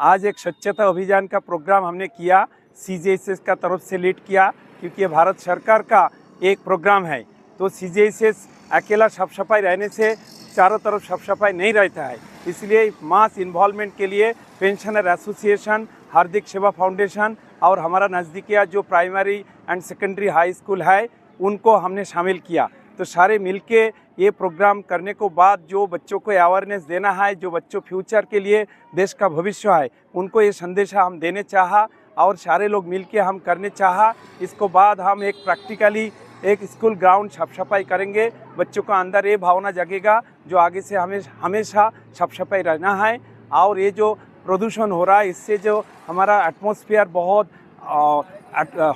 आज एक स्वच्छता अभियान का प्रोग्राम हमने किया, CGSS का तरफ से लीड किया, क्योंकि ये भारत सरकार का एक प्रोग्राम है। तो CGSS अकेला साफ सफाई रहने से चारों तरफ साफ सफाई नहीं रहता है, इसलिए मास इन्वॉल्वमेंट के लिए पेंशनर एसोसिएशन, हार्दिक सेवा फाउंडेशन और हमारा नज़दीकिया जो प्राइमरी एंड सेकेंडरी हाई स्कूल है उनको हमने शामिल किया। तो सारे मिलके ये प्रोग्राम करने को बाद जो बच्चों को अवेयरनेस देना है, जो बच्चों फ्यूचर के लिए देश का भविष्य है, उनको ये संदेशा हम देने चाहा और सारे लोग मिलके हम करने चाहा। इसको बाद हम एक प्रैक्टिकली एक स्कूल ग्राउंड साफ सफाई करेंगे। बच्चों को अंदर ये भावना जगेगा जो आगे से हमेशा साफ सफाई रहना है। और ये जो प्रदूषण हो रहा है, इससे जो हमारा एटमॉस्फेयर बहुत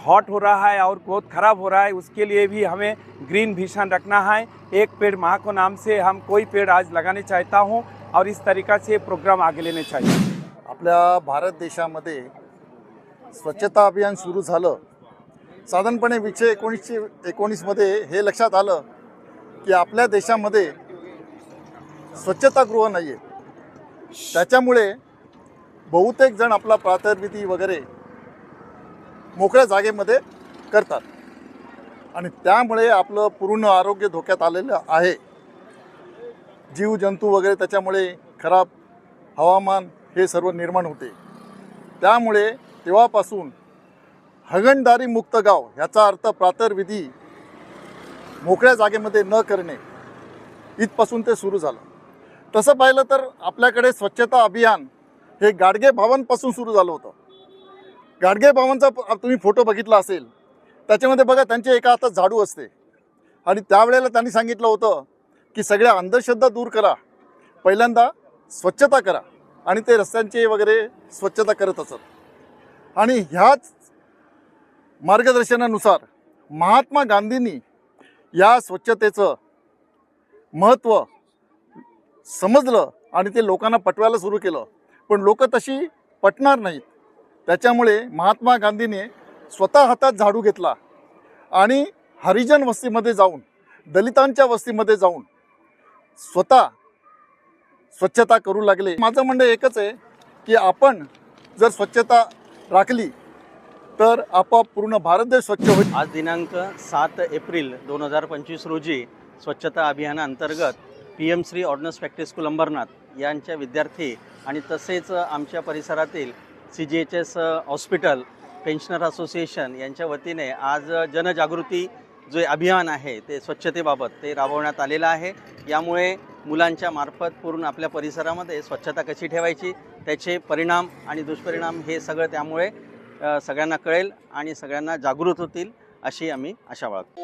हॉट हो रहा है और बहुत ख़राब हो रहा है, उसके लिए भी हमें ग्रीन विजन रखना है। एक पेड़ माँ को नाम से हम कोई पेड़ आज लगाने चाहता हूँ और इस तरीक़ा से प्रोग्राम आगे लेने चाहिए। आपल्या भारत देशामध्ये स्वच्छता अभियान सुरू झालं, साधारणपणे 2019 मध्ये हे लक्षात आलं की आपल्या देशामध्ये स्वच्छतागृह नाही आहे। त्याच्यामुळे बहुतेक जण आपला प्रातर्विधी वगैरे मोकळ्या जागेमध्ये करतात आणि त्यामुळे आपलं पूर्ण आरोग्य धोक्यात आलेलं आहे। जीव जंतू वगैरे त्याच्यामुळे खराब हवामान हे सर्व निर्माण होते। त्यामुळे तेव्हापासून हगणदारी मुक्त गाव याचा अर्थ प्रातर्विधी मोकळ्या जागेमध्ये न करणे इथपासून ते सुरू झालं। तसं पाहिलं तर आपल्याकडे स्वच्छता अभियान हे गाडगे बाबांपासून सुरू झालं होतं। गाडगे बाबांचा तुम्ही फोटो बघितला असेल, त्याच्यामध्ये बघा त्यांच्या एका हातात झाडू असते आणि त्यावेळेला त्यांनी सांगितलं होतं की सगळ्या अंधश्रद्धा दूर करा, पहिल्यांदा स्वच्छता करा आणि ते रस्त्यांची वगैरे स्वच्छता करत असत। आणि ह्याच मार्गदर्शनानुसार महात्मा गांधींनी या स्वच्छतेचं महत्त्व समजलं आणि ते लोकांना पटवायला सुरू केलं, पण लोक तशी पटणार नाहीत। त्याच्यामुळे महात्मा गांधीने स्वतः हातात झाडू घेतला आणि हरिजन वस्तीमध्ये जाऊन, दलितांच्या वस्तीमध्ये जाऊन स्वतः स्वच्छता करू लागले। माझं म्हणणं एकच आहे की आपण जर स्वच्छता राखली तर आपोआप पूर्ण भारत देश स्वच्छ होईल। आज दिनांक 7 एप्रिल 2025 रोजी स्वच्छता अभियानाअंतर्गत PM Shri ordnance factory school Ambarnath यांच्या विद्यार्थी आणि तसेच आमच्या परिसरातील CGHS हॉस्पिटल, पेन्शनर असोसिएशन यांच्या वतीने आज जनजागृती जे अभियान आहे ते स्वच्छतेबाबत ते राबवण्यात आलेलं आहे। यामुळे मुलांच्या मार्फत पूर्ण आपल्या परिसरामध्ये स्वच्छता कशी ठेवायची, त्याचे परिणाम आणि दुष्परिणाम हे सगळं त्यामुळे सगळ्यांना कळेल आणि सगळ्यांना जागृत होतील अशी आम्ही आशा बाळगतो।